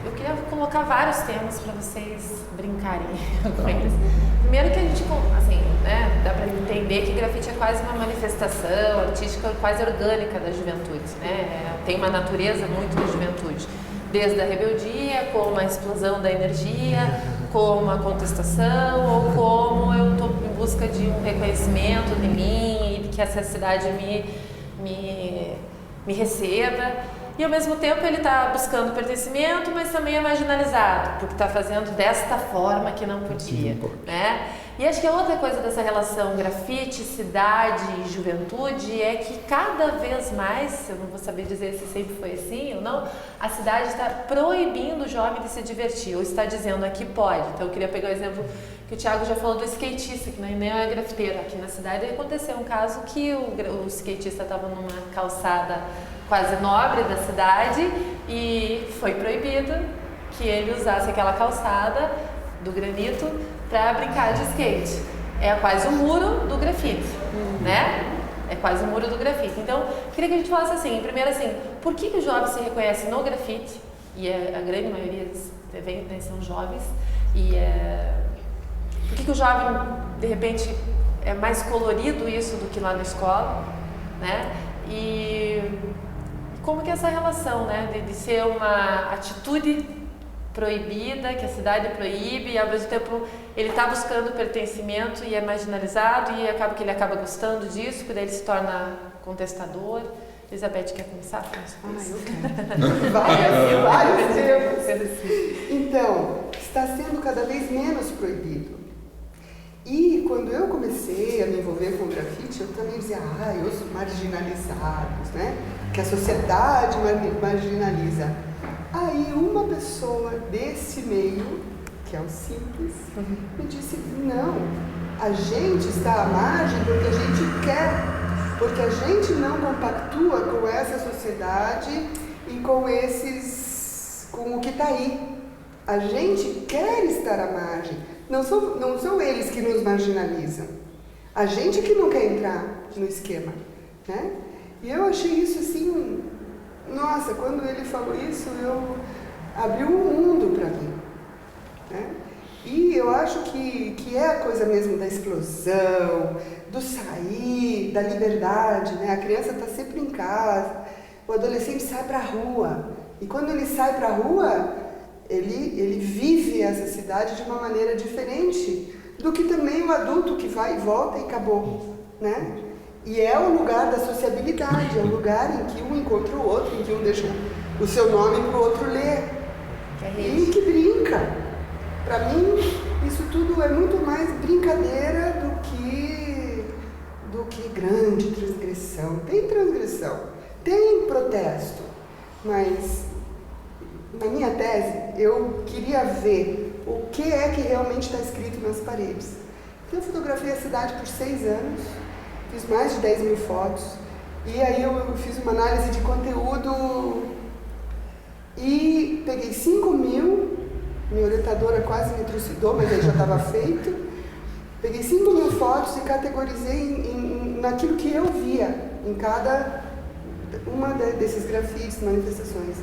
eu queria colocar vários temas para vocês brincarem com eles. Primeiro que a gente, assim, né, dá para entender que grafite é quase uma manifestação artística quase orgânica da juventude, né? Tem uma natureza muito da juventude, desde a rebeldia, como a explosão da energia, como a contestação, ou como eu estou em busca de um reconhecimento de mim e que essa cidade me receba. E ao mesmo tempo ele está buscando pertencimento, mas também é marginalizado, porque está fazendo desta forma que não podia, né? E acho que a outra coisa dessa relação grafite, cidade e juventude é que cada vez mais, eu não vou saber dizer se sempre foi assim ou não, a cidade está proibindo o jovem de se divertir, ou está dizendo aqui pode. Então eu queria pegar o exemplo que o Thiago já falou do skatista, que nem é grafiteiro. Aqui na cidade aconteceu um caso que o skatista estava numa calçada quase nobre da cidade e foi proibido que ele usasse aquela calçada do granito para brincar de skate. É quase o muro do grafite, né? É quase o muro do grafite. Então, queria que a gente falasse assim, primeiro assim, por que o jovem se reconhece no grafite? E a grande maioria são jovens. Por que o jovem, de repente, é mais colorido isso do que lá na escola, né? E como que é essa relação, né, de ser uma atitude proibida, que a cidade proíbe, e ao mesmo tempo ele está buscando pertencimento e é marginalizado, e acaba que ele acaba gostando disso, porque daí ele se torna contestador. Elizabeth, quer começar? Eu quero. Vários temas. Então, está sendo cada vez menos proibido. E quando eu comecei a me envolver com o grafite, eu também dizia, os marginalizados, né? Que a sociedade marginaliza. Aí uma pessoa desse meio, que é o simples, me disse, não, a gente está à margem porque a gente quer, porque a gente não compactua com essa sociedade e com o que está aí. A gente quer estar à margem. Não são eles que nos marginalizam. A gente que não quer entrar no esquema, né? E eu achei isso assim, nossa, quando ele falou isso, eu abri um mundo para mim, né? E eu acho que é a coisa mesmo da explosão, do sair, da liberdade, né? A criança está sempre em casa, o adolescente sai para a rua. E quando ele sai para a rua, ele vive essa cidade de uma maneira diferente do que também o adulto que vai e volta e acabou, né? E é o lugar da sociabilidade, é o lugar em que um encontra o outro, em que um deixa o seu nome para o outro ler. E que brinca. Para mim, isso tudo é muito mais brincadeira do que grande transgressão. Tem transgressão, tem protesto, mas na minha tese eu queria ver o que é que realmente está escrito nas paredes. Então eu fotografei a cidade por 6 anos, fiz mais de 10 mil fotos, e aí eu fiz uma análise de conteúdo e peguei 5 mil, minha orientadora quase me trucidou, mas aí já estava feito. Peguei 5 mil fotos e categorizei naquilo que eu via em cada uma desses grafites, manifestações.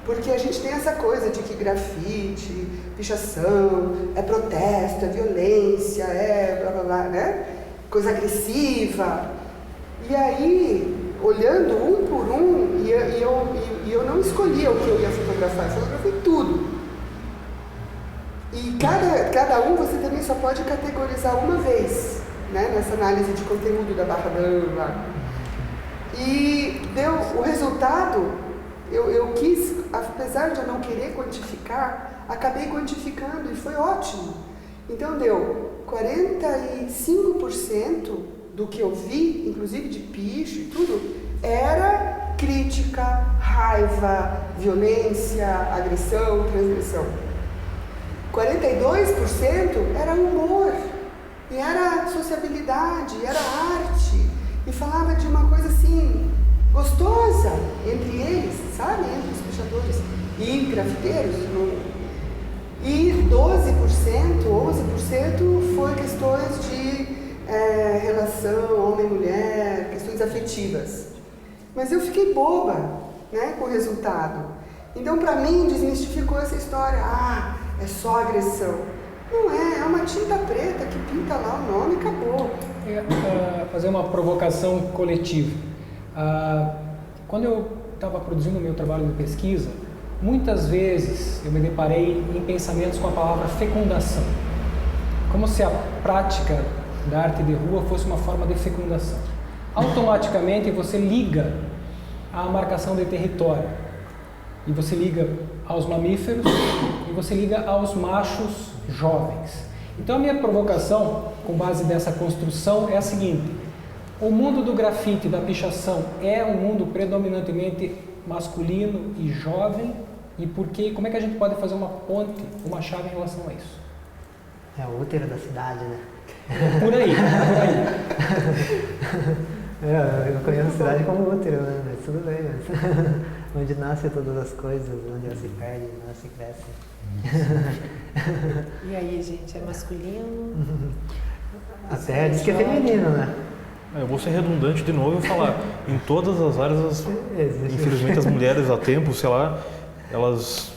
Porque a gente tem essa coisa de que grafite, pichação, é protesto, é violência, é blá blá blá, né? Coisa agressiva. E aí, olhando um por um, e eu não escolhia o que eu ia fotografar, eu fotografei tudo. E cada um você também só pode categorizar uma vez, né? Nessa análise de conteúdo da Barra Brava. E deu o resultado. Eu quis, apesar de eu não querer quantificar, acabei quantificando e foi ótimo. Então deu 45% do que eu vi, inclusive de picho e tudo, era crítica, raiva, violência, agressão, transgressão. 42% era humor, e era sociabilidade, era arte, e falava de uma coisa assim, gostosa entre eles, sabe? Entre os pichadores e grafiteiros. E 12%, 11% foi questões de relação homem-mulher, questões afetivas. Mas eu fiquei boba, né, com o resultado. Então, para mim, desmistificou essa história. Ah, é só agressão. Não é uma tinta preta que pinta lá o nome e acabou. Fazer uma provocação coletiva. Quando eu estava produzindo o meu trabalho de pesquisa, muitas vezes eu me deparei em pensamentos com a palavra fecundação. Como se a prática da arte de rua fosse uma forma de fecundação. Automaticamente você liga à marcação de território. E você liga aos mamíferos e você liga aos machos jovens. Então a minha provocação, com base nessa construção, é a seguinte: o mundo do grafite, da pichação, é um mundo predominantemente masculino e jovem, e como é que a gente pode fazer uma ponte, uma chave em relação a isso? É o útero da cidade, né? Por aí. Eu conheço a cidade como útero, né? Mas tudo bem, mas onde nascem todas as coisas, onde elas se perdem, elas se crescem. E aí, gente, é masculino? A Terra diz que é feminino, né? Eu vou ser redundante de novo e falar, em todas as áreas, infelizmente as mulheres há tempo, sei lá, elas,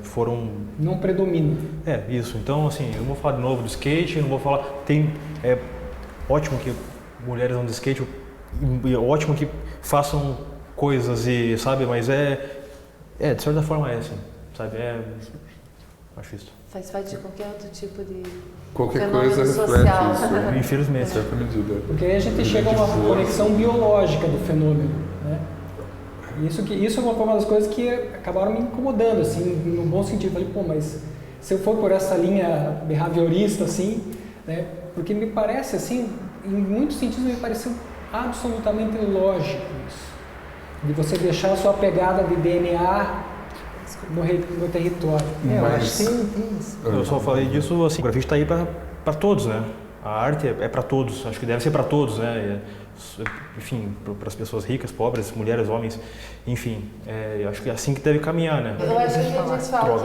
foram... Não predominam. Isso. Então, assim, eu não vou falar de novo do skate, não vou falar... É ótimo que mulheres andam de skate, é ótimo que façam coisas e, sabe, mas de certa forma assim, sabe, acho isso. Faz parte de qualquer outro tipo de qualquer fenômeno coisa social. reflete isso, infelizmente. Em certa medida. Porque aí a gente chega a uma conexão biológica do fenômeno, né? Isso é uma das coisas que acabaram me incomodando, assim, no bom sentido. Falei, mas se eu for por essa linha behaviorista, assim, né? Porque me parece, assim, em muitos sentidos me pareceu absolutamente lógico isso. De você deixar a sua pegada de DNA no território. Eu acho que tem isso. Eu só falei disso, assim, o grafite está aí para todos, né? A arte é para todos, acho que deve ser para todos, né? Enfim, para as pessoas ricas, pobres, mulheres, homens, enfim, eu acho que é assim que deve caminhar, né? Eu acho que a gente fala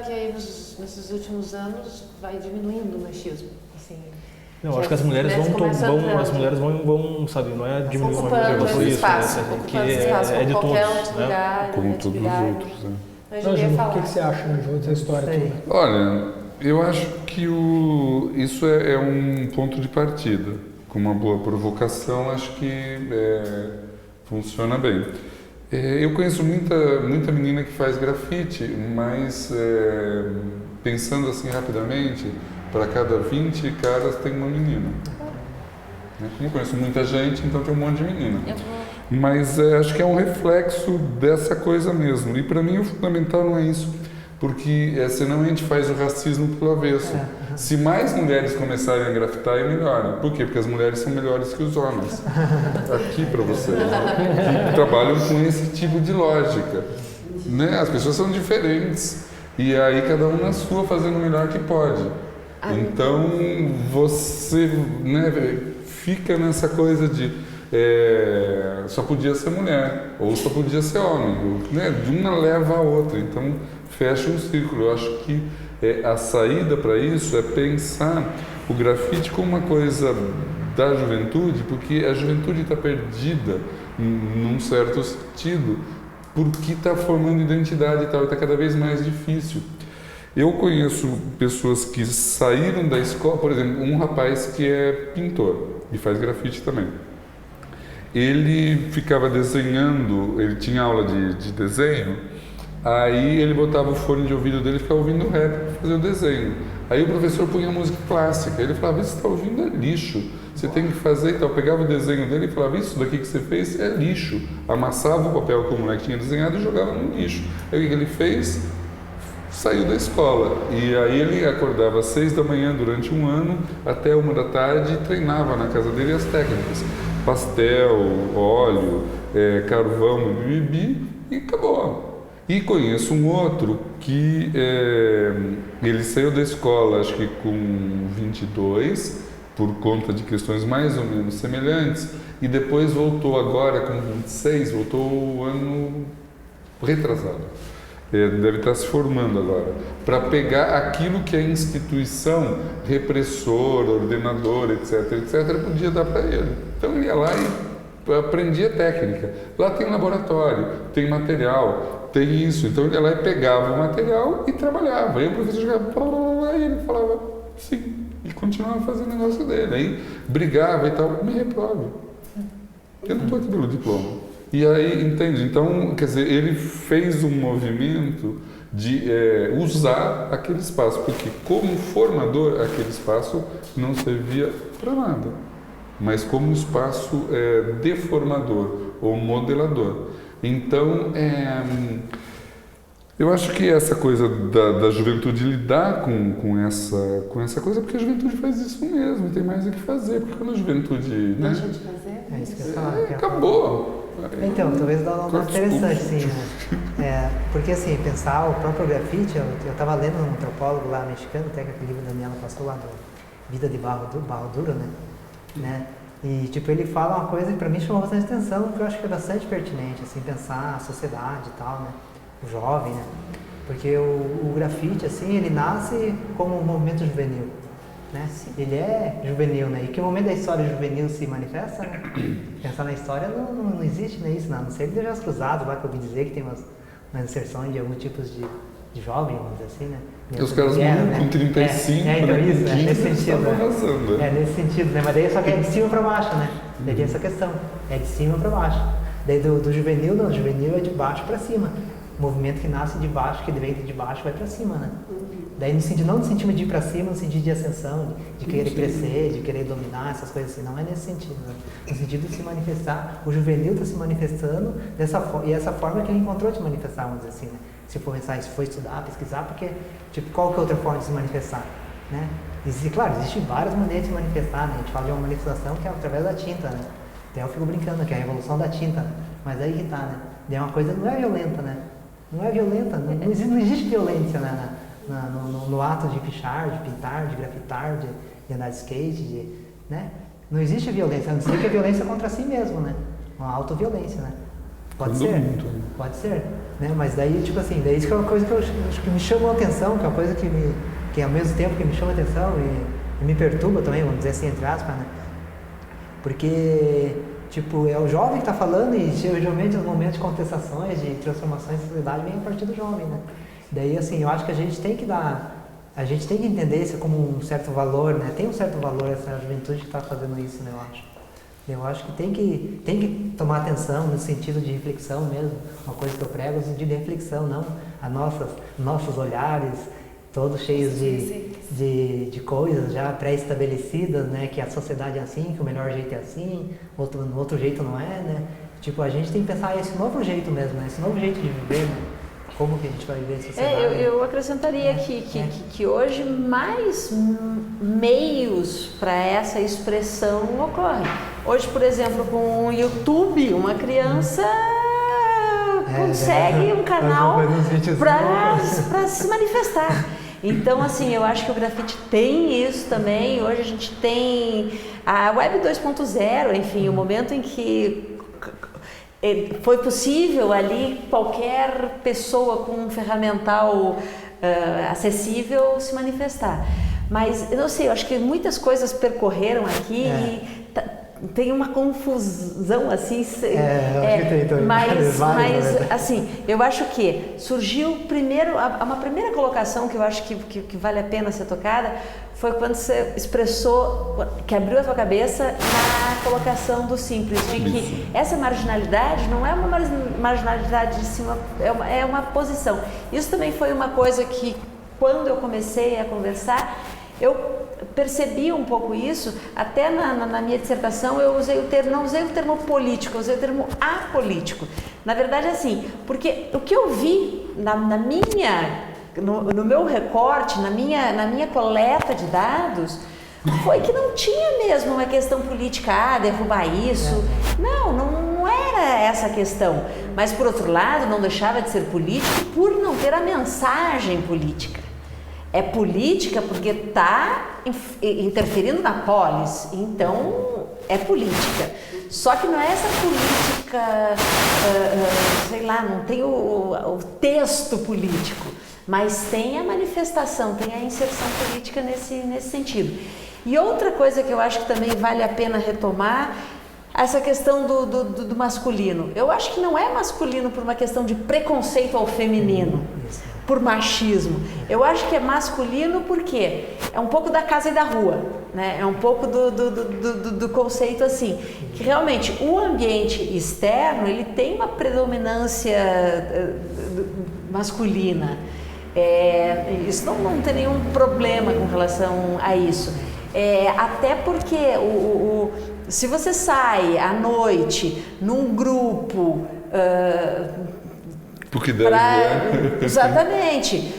que aí nesses últimos anos vai diminuindo o machismo, assim. Não, acho que as mulheres vão, sabe, não é diminuir ocupando espaço, que é de todos, né? Como todos os outros, né? O que você acha, dessa história toda? Olha, eu acho que isso é um ponto de partida. Com uma boa provocação, acho que funciona bem. Eu conheço muita menina que faz grafite, mas pensando assim rapidamente, para cada 20 caras tem uma menina. Não conheço muita gente, então tem um monte de menina. Mas acho que é um reflexo dessa coisa mesmo. E para mim o fundamental não é isso, porque senão a gente faz o racismo pelo avesso. Se mais mulheres começarem a grafitar, é melhor. Por quê? Porque as mulheres são melhores que os homens. Aqui para vocês, que trabalham com esse tipo de lógica. Né? As pessoas são diferentes. E aí cada um na sua fazendo o melhor que pode. Então você, né, fica nessa coisa de só podia ser mulher ou só podia ser homem, né? De uma leva a outra, então fecha um círculo. Eu acho que a saída para isso é pensar o grafite como uma coisa da juventude, porque a juventude está perdida num certo sentido, porque está formando identidade e tal, e está cada vez mais difícil. Eu conheço pessoas que saíram da escola, por exemplo, um rapaz que é pintor e faz grafite também. Ele ficava desenhando, ele tinha aula de desenho, aí ele botava o fone de ouvido dele e ficava ouvindo rap para fazer o desenho. Aí o professor punha música clássica, ele falava, isso que você está ouvindo é lixo, você tem que fazer e tal. Eu pegava o desenho dele e falava, isso daqui que você fez é lixo. Amassava o papel que o moleque tinha desenhado e jogava no lixo. Aí o que ele fez? Saiu da escola, e aí ele acordava às 6 da manhã durante um ano, até 1 da tarde, e treinava na casa dele as técnicas, pastel, óleo, carvão, bibi, e acabou. E conheço um outro que ele saiu da escola, acho que com 22, por conta de questões mais ou menos semelhantes, e depois voltou agora com 26, voltou o ano retrasado. Deve estar se formando agora, para pegar aquilo que a instituição, repressor, ordenador, etc., podia dar para ele. Então ele ia lá aprendia técnica. Lá tem laboratório, tem material, tem isso. Então ela pegava o material e trabalhava. Aí o professor chegava, e ele falava sim, e continuava fazendo o negócio dele. Aí brigava e tal, me reprove. Eu não estou aqui pelo diploma. E aí, entende? Então, quer dizer, ele fez um movimento de usar aquele espaço, porque como formador, aquele espaço não servia para nada, mas como espaço deformador ou modelador. Então, eu acho que essa coisa da juventude lidar com essa coisa, porque a juventude faz isso mesmo, tem mais o que fazer, porque quando a juventude... Né, deixa de fazer? É isso que eu ia falar. acabou. Então, talvez dá uma interessante, sim, né? Porque assim, pensar o próprio grafite, eu estava lendo um antropólogo lá mexicano, até que aquele livro da Daniela passou lá, do Vida de Barro Duro, né? E tipo, ele fala uma coisa que para mim chamou bastante atenção, porque eu acho que é bastante pertinente, assim, pensar a sociedade e tal, né? O jovem, né? Porque o grafite, assim, ele nasce como um movimento juvenil, né? Ele é juvenil, né? E que momento da história juvenil se manifesta, né? Pensar na história não existe, né? Isso, não sei que deixa cruzado, lá que eu ouvi dizer que tem umas inserções de alguns tipos de jovem, vamos dizer assim, né? E os caras morrem com 35, então isso, nesse sentido. Arrasando, né? Nesse sentido, né? Mas daí só que é de cima para baixo, né? Daí tem essa questão, é de cima para baixo. Daí do juvenil, não, o juvenil é de baixo para cima. O movimento que nasce de baixo, que vem de baixo, vai para cima, né? Daí no sentido, não no sentido de ir para cima, no sentido de ascensão, de querer crescer, de querer dominar, essas coisas assim, não é nesse sentido, né? No sentido de se manifestar, o juvenil está se manifestando e essa forma que ele encontrou de manifestar, vamos dizer assim, né? Se for pensar, se for estudar, pesquisar, porque, tipo, qual que é outra forma de se manifestar, né? Claro, existem várias maneiras de se manifestar, né? A gente fala de uma manifestação que é através da tinta, né? Até eu fico brincando, que é a revolução da tinta, né? Mas aí que tá, né? Daí é uma coisa, não é violenta, né? Não é violenta, não existe violência, né? No ato de pichar, de pintar, de grafitar, de andar de skate, né? Não existe violência, a não ser que a violência é contra si mesmo, né? Uma autoviolência, né? Pode ser, né? Mas daí, tipo assim, daí isso que é uma coisa que eu acho que me chamou a atenção, que é uma coisa que ao mesmo tempo que me chama a atenção e me perturba também, vamos dizer assim, entre aspas, né? Porque, tipo, é o jovem que está falando e geralmente os momentos de contestações, de transformações da sociedade vem a partir do jovem, né? Daí, assim, eu acho que a gente tem que entender isso como um certo valor, né? Tem um certo valor essa juventude que está fazendo isso, né? Eu acho que tem que tomar atenção no sentido de reflexão mesmo, uma coisa que eu prego, no sentido de reflexão, não a nossos olhares todos cheios de coisas já pré-estabelecidas, né? Que a sociedade é assim, que o melhor jeito é assim, outro jeito não é, né? Tipo, a gente tem que pensar esse novo jeito mesmo, né? Esse novo jeito de viver, né? Como que a gente vai viver essa sociedade? Eu acrescentaria que hoje mais meios para essa expressão ocorrem. Hoje, por exemplo, com o YouTube, uma criança consegue um canal para se manifestar. Então, assim, eu acho que o grafite tem isso também. Hoje a gente tem a Web 2.0, enfim, o momento em que foi possível ali qualquer pessoa com um ferramental acessível se manifestar. Mas, eu não sei, eu acho que muitas coisas percorreram aqui e tem uma confusão assim. Mas assim, eu acho que surgiu primeiro, uma primeira colocação que eu acho que vale a pena ser tocada foi quando você expressou, que abriu a tua cabeça na colocação do simples, de que essa marginalidade não é uma marginalidade de cima, é uma posição. Isso também foi uma coisa que, quando eu comecei a conversar, eu percebi um pouco isso, até na minha dissertação eu não usei o termo político, eu usei o termo apolítico. Na verdade, assim, porque o que eu vi no meu recorte, na minha coleta de dados, foi que não tinha mesmo uma questão política, derrubar isso. Não era essa a questão. Mas, por outro lado, não deixava de ser político por não ter a mensagem política. É política porque está interferindo na polis, então é política. Só que não é essa política, sei lá, não tem o texto político, mas tem a manifestação, tem a inserção política nesse sentido. E outra coisa que eu acho que também vale a pena retomar essa questão do masculino. Eu acho que não é masculino por uma questão de preconceito ao feminino, por machismo. Eu acho que é masculino porque é um pouco da casa e da rua, né? É um pouco do conceito assim, que realmente o ambiente externo, ele tem uma predominância masculina. Isso não tem nenhum problema com relação a isso. Até porque se você sai à noite num grupo porque deve exatamente,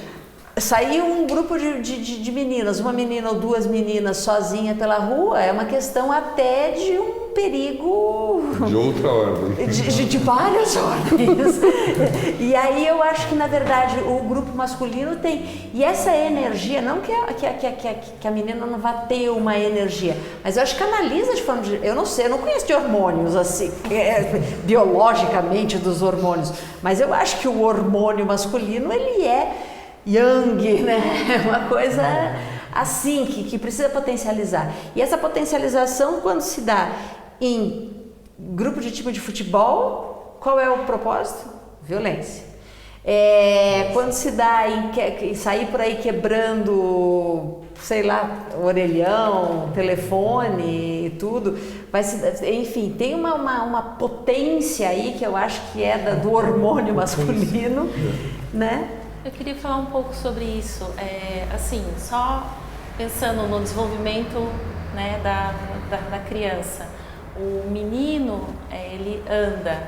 sair um grupo de meninas, uma menina ou duas meninas sozinha pela rua é uma questão até de um perigo de outra ordem, de várias ordens. E aí eu acho que na verdade o grupo masculino tem, e essa energia, não que a menina não vá ter uma energia, mas eu acho que canaliza de forma eu não sei, eu não conheço de hormônios assim, biologicamente dos hormônios, mas eu acho que o hormônio masculino ele é yang, né? Uma coisa assim que precisa potencializar. E essa potencialização, quando se dá em grupo de time de futebol, qual é o propósito? Violência. Quando se dá em sair por aí quebrando, sei lá, orelhão, telefone e tudo, enfim, tem uma potência aí que eu acho que é do hormônio masculino, né? Eu queria falar um pouco sobre isso, assim, só pensando no desenvolvimento, né, da criança. O menino, ele anda,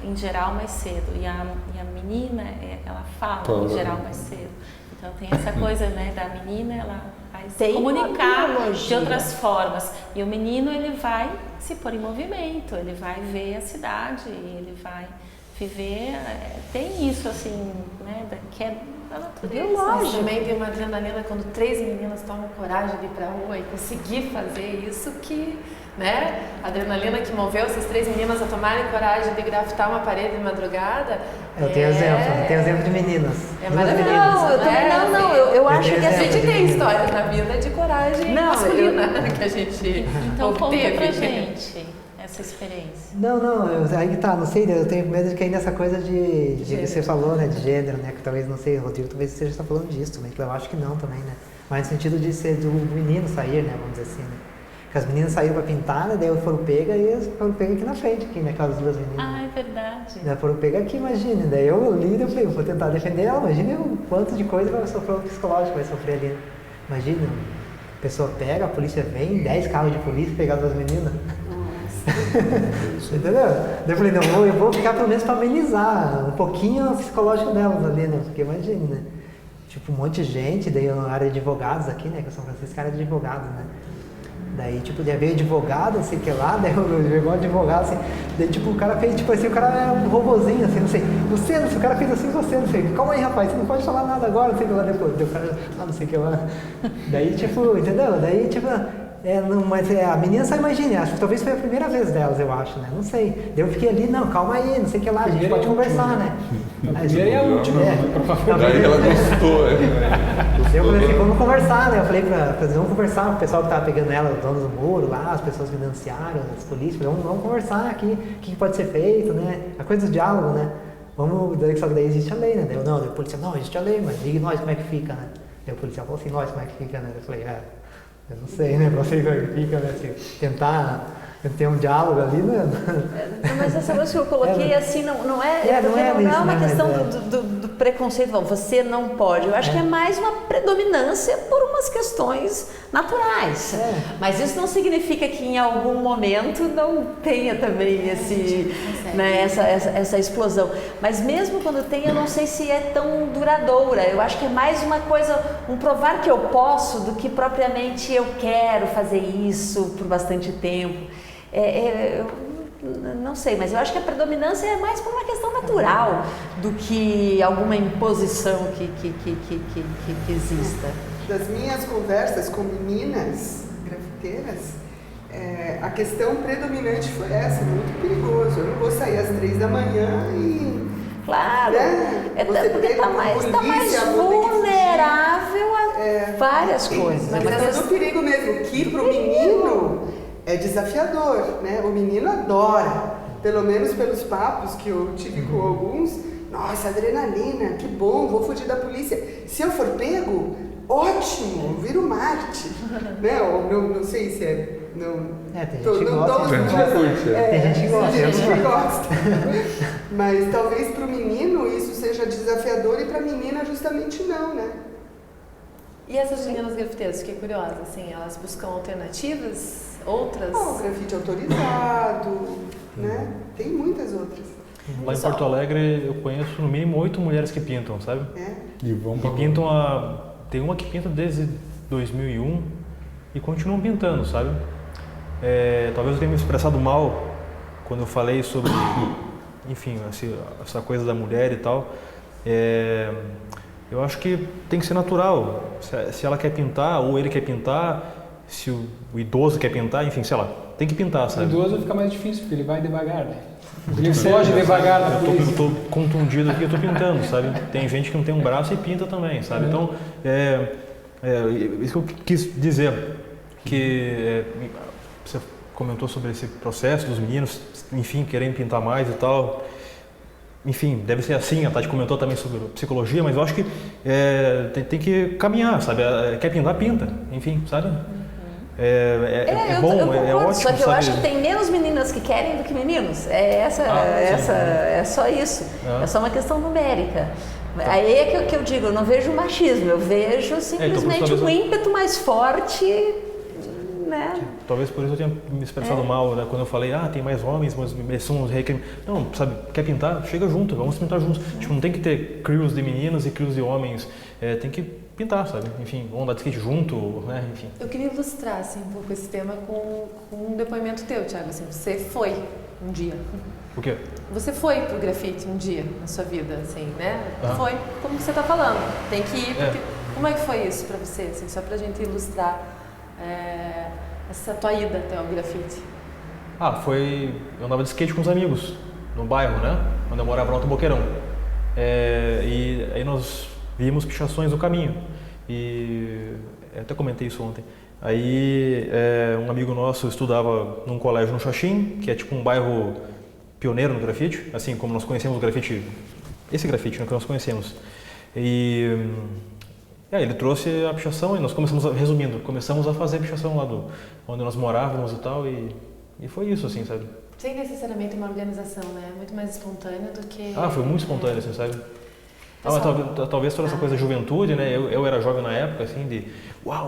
em geral, mais cedo, e a menina, ela fala, em geral, mais cedo. Então tem essa coisa, né, da menina, ela vai se comunicar de outras formas. E o menino, ele vai se pôr em movimento, ele vai ver a cidade, ele vai viver, tem isso assim, né, que é da natureza. Mas também tem uma adrenalina quando 3 meninas tomam coragem de ir pra rua e conseguir fazer isso que, né, a adrenalina que moveu essas 3 meninas a tomarem coragem de grafitar uma parede de madrugada. Eu tenho exemplo de meninas. É maravilhoso. Eu acho que a gente tem histórias na vida de coragem masculina que a gente então obteve. Conta pra gente essa experiência. Não, aí que tá, não sei, eu tenho medo de cair nessa coisa de que você falou, né, de gênero, né, que talvez, não sei, Rodrigo, talvez você esteja falando disso também, que eu acho que não também, né, mas no sentido de ser do menino sair, né, vamos dizer assim, né, que as meninas saíram pra pintar, né, daí foram pegas e elas foram pegas aqui na frente, aqui, né, aquelas duas meninas. Ah, é verdade. Daí foram pegas aqui, imagina, daí eu li e eu falei, vou tentar defender ela, imagina o quanto de coisa vai sofrer, o psicológico vai sofrer ali, imagina, a pessoa pega, a polícia vem, 10 carros de polícia pegar duas meninas. Entendeu? Daí eu falei, não, eu vou ficar pelo menos para amenizar um pouquinho o psicológico delas ali, né? Porque imagine, né? Tipo, um monte de gente, daí na área de advogados aqui, né? Que eu São Francisco, área de advogados, né? Daí, tipo, daí veio advogado, não sei o que lá, daí eu veio um advogado, assim, daí, tipo, o cara fez, tipo assim, o cara é um robozinho, assim, não sei, o cara fez assim, você, não sei, calma aí, rapaz, você não pode falar nada agora, não sei o que lá depois, daí o cara, não sei o que lá, daí, tipo, entendeu? Daí, tipo, mas a menina só imagina, acho que talvez foi a primeira vez delas, eu acho, né? Não sei. Daí eu fiquei ali, não, calma aí, não sei o que lá, a gente pode conversar, né? A primeira e a última, Daí ela gostou, Eu falei assim, vamos conversar, né? Eu falei vamos conversar com o pessoal que tava pegando ela, os donos do muro lá, as pessoas que denunciaram, as polícias, vamos conversar aqui, o que pode ser feito, né? A coisa do diálogo, né? Só que daí existe a lei, né? Daí o policial, não, existe a lei, mas diga nós como é que fica, né? Daí o policial falou assim, nós como é que fica, né? Eu falei, eu não sei, né? Não sei como é que fica, né? Assim, tentar ter um diálogo ali, né? Mas essa coisa que eu coloquei assim, não é uma questão do preconceito, você não pode. Eu acho que é mais uma predominância por umas questões naturais. Mas isso não significa que em algum momento não tenha também essa explosão. Mas mesmo quando tem, eu não sei se é tão duradoura. Eu acho que é mais uma coisa, um provar que eu posso do que propriamente eu quero fazer isso por bastante tempo. Eu não sei, mas eu acho que a predominância é mais por uma questão natural do que alguma imposição que exista. Das minhas conversas com meninas grafiteiras, a questão predominante foi essa, muito perigoso. Eu não vou sair às 3 da manhã e... Claro, até porque está mais vulnerável a várias coisas. Mas é do perigo mesmo, que para o menino... é desafiador, né? O menino adora, pelo menos pelos papos que eu tive com alguns. Nossa, adrenalina, que bom, vou fugir da polícia. Se eu for pego, ótimo, viro Marte. Né? Ou não sei se é... Tem gente que gosta. Tem gente que gosta. Tem gente que gosta. Mas talvez para o menino isso seja desafiador e para a menina justamente não, né? E essas meninas grafiteiras, fiquei curiosa, assim, elas buscam alternativas, outras? O grafite autorizado, né? Tem muitas outras. Lá em Porto Alegre eu conheço no mínimo 8 mulheres que pintam, sabe? E vão pra pintam tem uma que pinta desde 2001 e continuam pintando, sabe? Talvez eu tenha me expressado mal quando eu falei sobre, enfim, essa coisa da mulher e tal. Eu acho que tem que ser natural. Se ela quer pintar ou ele quer pintar, se o idoso quer pintar, enfim, sei lá, tem que pintar, sabe? O idoso fica mais difícil porque ele vai devagar, né? Ele foge devagar da polícia. Eu tô contundido aqui, eu tô pintando, sabe? Tem gente que não tem um braço e pinta também, sabe? Então, isso que eu quis dizer, que você comentou sobre esse processo dos meninos, enfim, querem pintar mais e tal. Enfim, deve ser assim, a Tati comentou também sobre psicologia, mas eu acho que tem que caminhar, sabe? Quer pintar, pinta, enfim, sabe? É bom, é ótimo. Só que eu acho que tem menos meninas que querem do que meninos. É só isso. É só uma questão numérica. Aí é que eu digo, eu não vejo machismo, eu vejo simplesmente um ímpeto mais forte, né? Talvez por isso eu tenha me expressado mal, né? Quando eu falei, tem mais homens, mas são os não, sabe, quer pintar? Chega junto, vamos pintar juntos. Tipo, não tem que ter crews de meninas e crews de homens, tem que pintar, sabe? Enfim, vamos andar de skate junto, né? Enfim. Eu queria ilustrar, assim, um pouco esse tema com um depoimento teu, Thiago, assim, você foi um dia. O quê? Você foi pro grafite um dia na sua vida, assim, né? Foi, como você tá falando, tem que ir, porque... Como é que foi isso pra você, assim, só pra gente ilustrar essa tua ida até o grafite? Eu andava de skate com os amigos, no bairro, né? Quando eu morava no Alto Boqueirão. E aí nós vimos pichações no caminho. E eu até comentei isso ontem. Aí um amigo nosso estudava num colégio no Xaxim, que é tipo um bairro pioneiro no grafite, assim como nós conhecemos o grafite, esse grafite, né, que nós conhecemos. E ele trouxe a pichação e nós começamos a fazer a pichação lá onde nós morávamos e tal, e foi isso, assim, sabe? Sem necessariamente uma organização, né? Muito mais espontâneo do que... Foi muito espontâneo, assim, sabe? Talvez toda essa coisa da juventude, né? Eu era jovem na época, assim, de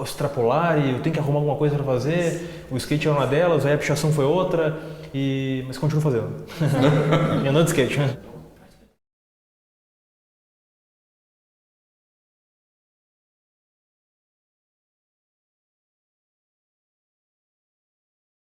extrapolar e eu tenho que arrumar alguma coisa para fazer. O skate era uma delas, aí a pichação foi outra, mas continuo fazendo. E andando de skate, né?